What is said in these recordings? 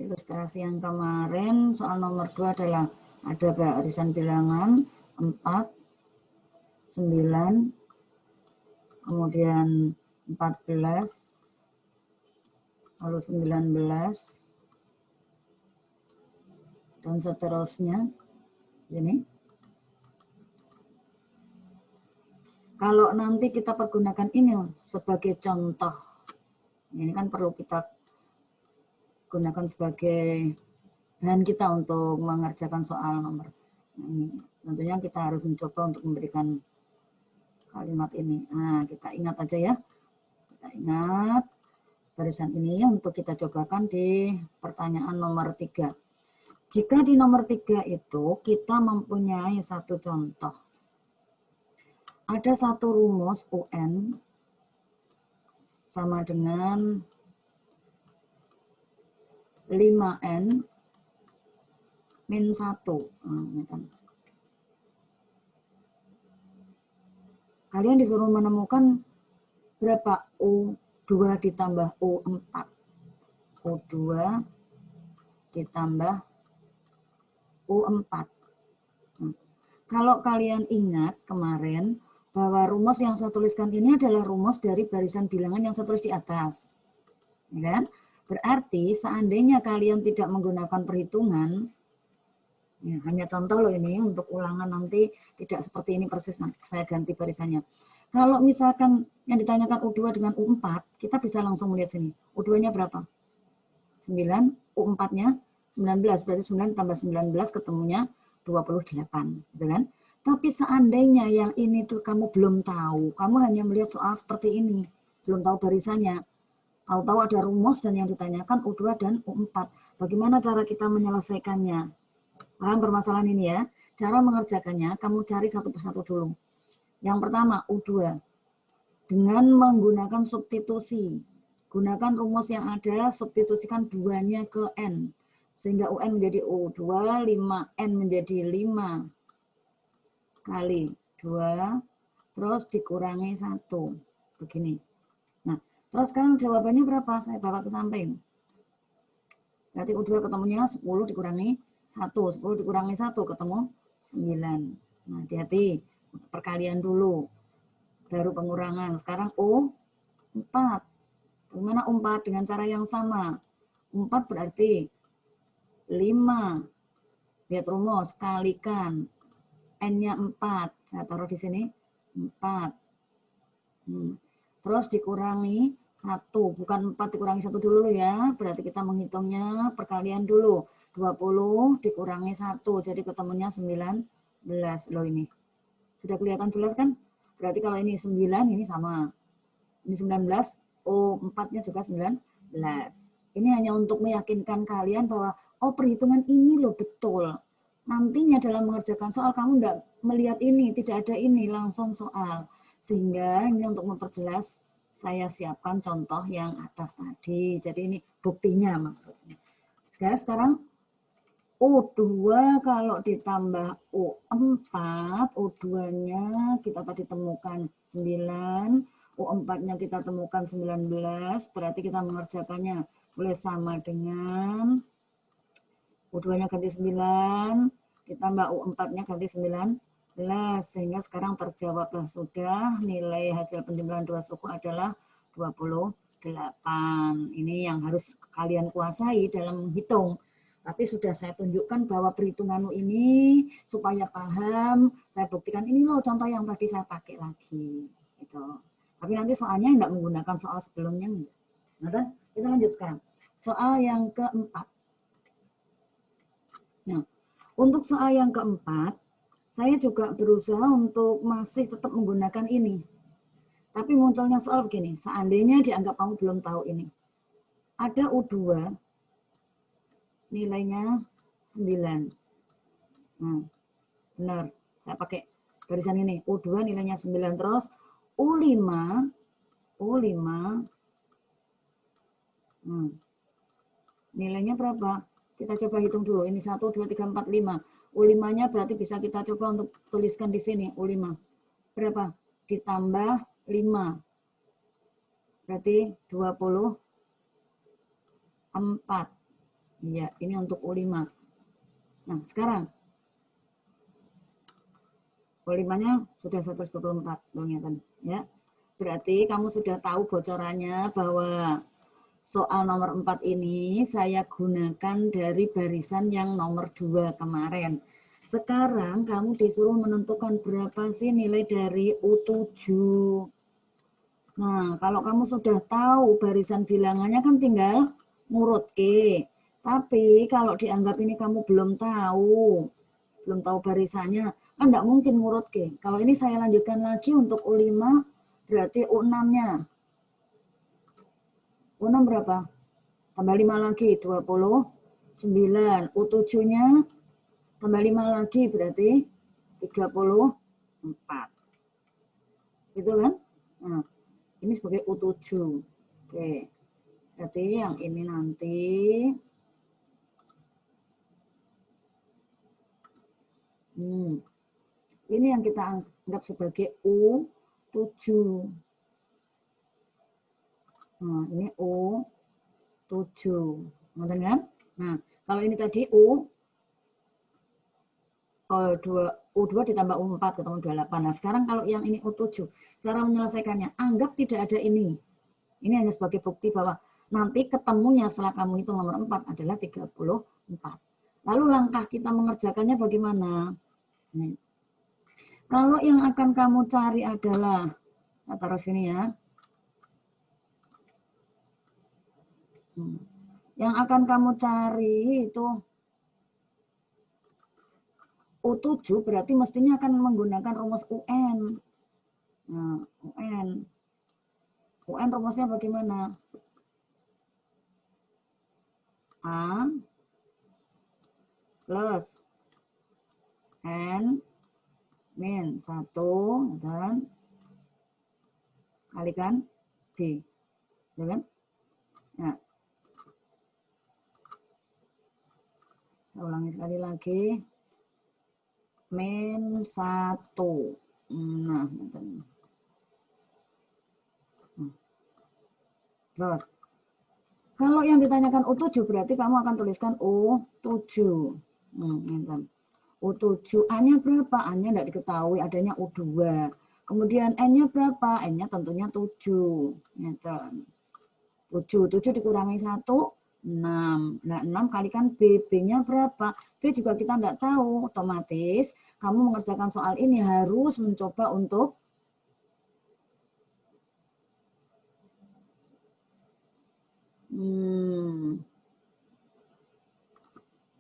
Ilustrasi yang kemarin soal nomor 2 adalah ada barisan bilangan 4, 9, kemudian 14, lalu 19, dan seterusnya. Ini. Kalau nanti kita pergunakan ini sebagai contoh, ini kan perlu kita gunakan sebagai bahan kita untuk mengerjakan soal nomor. Nah, ini tentunya kita harus mencoba untuk memberikan kalimat ini. Nah, kita ingat aja ya. Kita ingat barisan ini untuk kita cobakan di pertanyaan nomor 3. Jika di nomor 3 itu kita mempunyai satu contoh. Ada satu rumus UN sama dengan 5N min 1. Kalian disuruh menemukan berapa U2 ditambah U4. U2 ditambah U4. Kalau kalian ingat kemarin bahwa rumus yang saya tuliskan ini adalah rumus dari barisan bilangan yang saya tulis di atas. Ya kan? Berarti seandainya kalian tidak menggunakan perhitungan, ya, hanya contoh loh ini untuk ulangan nanti tidak seperti ini persis, saya ganti barisannya. Kalau misalkan yang ditanyakan U2 dengan U4, kita bisa langsung melihat sini. U2-nya berapa? 9, U4-nya 19, berarti 9 tambah 19 ketemunya 28, gitu kan? Tapi seandainya yang ini tuh kamu belum tahu, kamu hanya melihat soal seperti ini, belum tahu barisannya, tahu-tahu ada rumus dan yang ditanyakan U2 dan U4. Bagaimana cara kita menyelesaikannya? Paham permasalahan ini ya? Cara mengerjakannya, kamu cari satu persatu dulu. Yang pertama, U2. Dengan menggunakan substitusi. Gunakan rumus yang ada, substitusikan 2-nya ke N. Sehingga UN menjadi U2, 5N menjadi 5 kali 2, terus dikurangi 1. Begini. Nah, terus sekarang jawabannya berapa? Saya bawa ke samping. Berarti U2 ketemunya 10 dikurangi 1. 10 dikurangi 1 ketemu 9. Nah, hati-hati. Perkalian dulu. Baru pengurangan. Sekarang U4. Bagaimana U4? Dengan cara yang sama. U4 berarti 5. Lihat rumus. Kalikan. N-nya 4. Saya taruh di sini. 4. Terus dikurangi 1, bukan 4 dikurangi 1 dulu ya, berarti kita menghitungnya perkalian dulu. 20 dikurangi 1, jadi ketemunya 19 loh ini. Sudah kelihatan jelas kan? Berarti kalau ini 9, ini sama. Ini 19, O4-nya juga 19. Ini hanya untuk meyakinkan kalian bahwa, oh perhitungan ini loh betul. Nantinya dalam mengerjakan soal kamu tidak melihat ini, tidak ada ini, langsung soal. Sehingga ini untuk memperjelas saya siapkan contoh yang atas tadi. Jadi ini buktinya maksudnya. Sekarang U2 kalau ditambah U4, U2-nya kita tadi temukan 9, U4-nya kita temukan 19, berarti kita mengerjakannya boleh sama dengan U2-nya ganti 9, ditambah U4-nya ganti 19, sehingga sekarang terjawablah sudah nilai hasil penjumlahan dua suku adalah 28. Ini yang harus kalian kuasai dalam menghitung. Tapi sudah saya tunjukkan bahwa perhitunganmu ini supaya paham, saya buktikan ini loh contoh yang tadi saya pakai lagi. Gitu. Tapi nanti soalnya tidak menggunakan soal sebelumnya. Nah, kita lanjut sekarang. Soal yang keempat. Nah, untuk soal yang keempat, saya juga berusaha untuk masih tetap menggunakan ini. Tapi munculnya soal begini, seandainya dianggap kamu belum tahu ini. Ada U2, nilainya 9. Nah, benar, saya pakai barisan ini. U2 nilainya 9, terus U5, nilainya berapa? Kita coba hitung dulu. Ini 1, 2, 3, 4, 5. U5-nya berarti bisa kita coba untuk tuliskan di sini. U5. Berapa? Ditambah 5. Berarti 24. Iya, ini untuk U5. Nah, sekarang U5-nya sudah 124 dong ya. Berarti kamu sudah tahu bocorannya bahwa soal nomor 4 ini saya gunakan dari barisan yang nomor 2 kemarin. Sekarang kamu disuruh menentukan berapa sih nilai dari U7. Nah, kalau kamu sudah tahu barisan bilangannya kan tinggal ngurut ke. Tapi kalau dianggap ini kamu belum tahu barisannya, kan nggak mungkin ngurut ke. Kalau ini saya lanjutkan lagi untuk U5, berarti U6-nya. U6 berapa? Tambah 5 lagi, 29. U7-nya tambah 5 lagi, berarti 34. Gitu kan? Nah, ini sebagai U7. Oke. Berarti yang ini nanti ini yang kita anggap sebagai U7. Nah, ini U7. Ngerti kan? Nah, kalau ini tadi U2 ditambah U4 ketemu 28. Nah, sekarang kalau yang ini U7, cara menyelesaikannya, anggap tidak ada ini. Ini hanya sebagai bukti bahwa nanti ketemunya setelah kamu hitung nomor 4 adalah 34. Lalu langkah kita mengerjakannya bagaimana? Nih. Kalau yang akan kamu cari adalah, saya taruh sini ya. Yang akan kamu cari itu U7 berarti mestinya akan menggunakan rumus UN. Nah, UN rumusnya bagaimana? A plus N min 1 dan kalikan B. Ya kan? Nah, saya ulangi sekali lagi. Min 1. Nah, terus kalau yang ditanyakan U7 berarti kamu akan tuliskan U7. U7 A-nya berapa? A-nya tidak diketahui, adanya U2. Kemudian N-nya berapa? N-nya tentunya 7. 7 dikurangi 1, 6. Nah, 6 kalikan B. B-nya berapa? B juga kita tidak tahu. Otomatis kamu mengerjakan soal ini harus mencoba untuk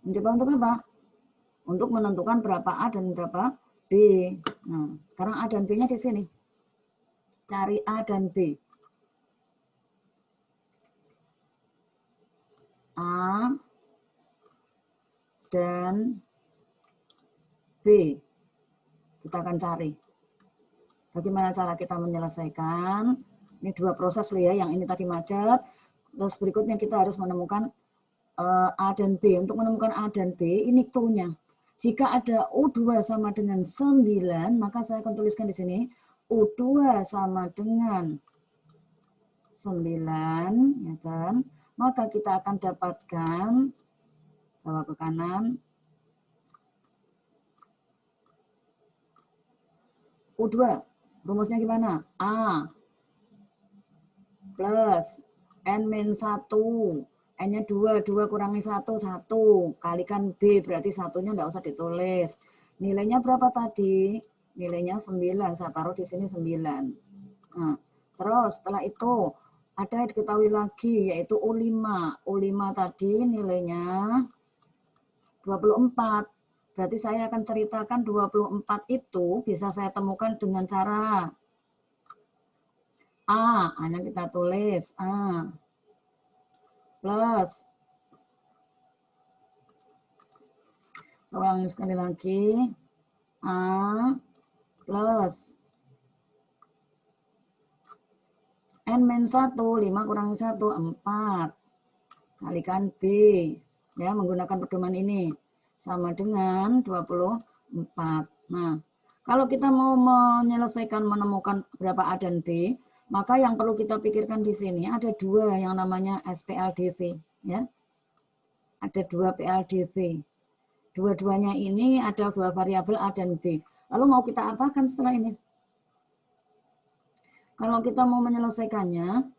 mencoba untuk apa? Untuk menentukan berapa A dan berapa B. Nah, sekarang A dan B-nya di sini. Cari A dan B. A dan B. Kita akan cari. Bagaimana cara kita menyelesaikan? Ini dua proses loh ya, yang ini tadi macet. Terus berikutnya kita harus menemukan A dan B. Untuk menemukan A dan B, ini clue-nya. Jika ada U2 sama dengan 9, maka saya akan tuliskan di sini. U2 sama dengan 9, ya kan? Maka kita akan dapatkan, bawa ke kanan, U2. Rumusnya gimana? A plus N-1. N-nya 2, 2 kurangi 1, 1. Kalikan B, berarti satunya enggak usah ditulis. Nilainya berapa tadi? Nilainya 9, saya taruh di sini 9. Nah, terus setelah itu, ada yang diketahui lagi, yaitu U5. U5 tadi nilainya 24. Berarti saya akan ceritakan 24 itu bisa saya temukan dengan cara A, hanya kita tulis A plus, ulangi sekali lagi, A plus N-1, 5 kurangi 1, 4. Kalikan B, ya menggunakan pedoman ini, sama dengan 24. Nah, kalau kita mau menyelesaikan menemukan berapa A dan B, maka yang perlu kita pikirkan di sini ada dua yang namanya SPLDV, ya. Ada 2 PLDB. Dua-duanya ini ada 2 variabel A dan B. Lalu mau kita apakan setelah ini? Kalau kita mau menyelesaikannya,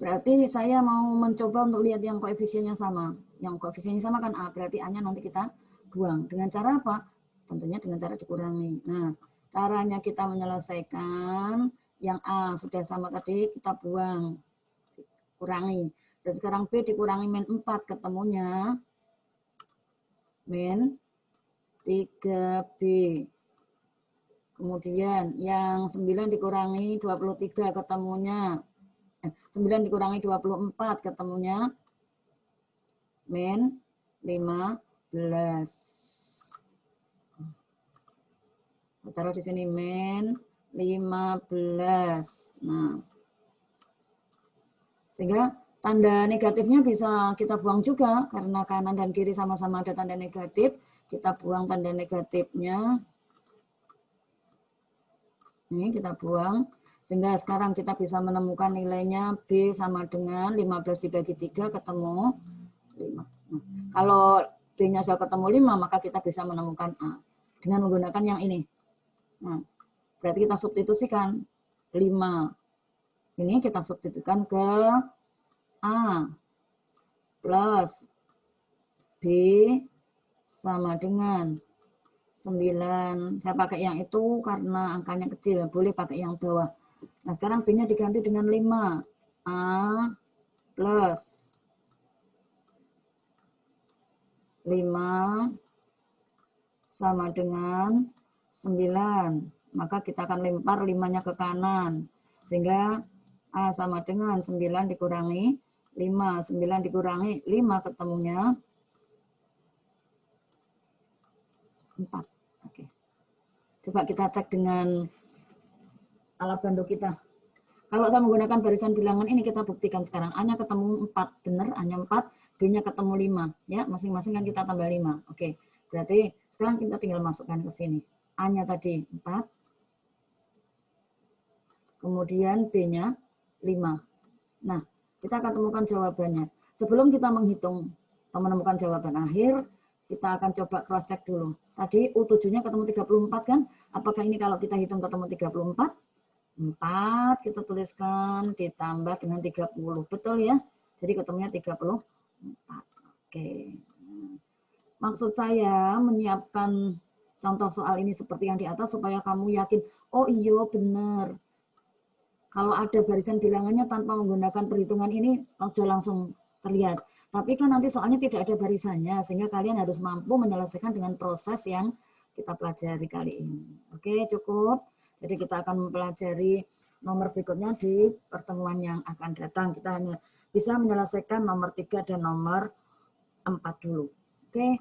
berarti saya mau mencoba untuk lihat yang koefisiennya sama. Yang koefisiennya sama kan A, berarti A-nya nanti kita buang. Dengan cara apa? Tentunya dengan cara dikurangi. Nah, caranya kita menyelesaikan yang A sudah sama tadi, kita buang. Kurangi. Dan sekarang B dikurangi min 4, ketemunya min 3B. Kemudian yang 9 dikurangi 23, ketemunya 9 dikurangi 24, ketemunya min 15. Taruh di sini min 15. Nah, sehingga tanda negatifnya bisa kita buang juga, karena kanan dan kiri sama-sama ada tanda negatif. Kita buang tanda negatifnya. Ini kita buang. Sehingga sekarang kita bisa menemukan nilainya B sama dengan 15 dibagi 3, ketemu 5. Nah, kalau B-nya sudah ketemu 5, maka kita bisa menemukan A. Dengan menggunakan yang ini. Nah, berarti kita substitusikan 5. Ini kita substitusikan ke A plus B sama dengan 9. Saya pakai yang itu karena angkanya kecil, boleh pakai yang bawah. Nah, sekarang B-nya diganti dengan 5. A plus 5 sama dengan 9. Maka kita akan lempar 5-nya ke kanan. Sehingga A sama dengan 9 dikurangi 5. 9 dikurangi 5 ketemunya 4. Oke. Coba kita cek dengan alat bantu kita. Kalau saya menggunakan barisan bilangan ini, kita buktikan sekarang. A-nya ketemu 4, benar, A-nya 4, B-nya ketemu 5. Ya, masing-masing kan kita tambah 5. Oke, berarti sekarang kita tinggal masukkan ke sini. A-nya tadi 4, kemudian B-nya 5. Nah, kita akan temukan jawabannya. Sebelum kita menghitung atau menemukan jawaban akhir, kita akan coba cross check dulu. Tadi U7-nya ketemu 34 kan? Apakah ini kalau kita hitung ketemu 34? 4 kita tuliskan ditambah dengan 30. Betul ya? Jadi ketemunya 34. Oke. Maksud saya menyiapkan contoh soal ini seperti yang di atas supaya kamu yakin, oh iya benar. Kalau ada barisan bilangannya tanpa menggunakan perhitungan ini, sudah langsung terlihat. Tapi kan nanti soalnya tidak ada barisannya, sehingga kalian harus mampu menyelesaikan dengan proses yang kita pelajari kali ini. Oke, cukup. Jadi kita akan mempelajari nomor berikutnya di pertemuan yang akan datang. Kita hanya bisa menyelesaikan nomor 3 dan nomor 4 dulu. Oke.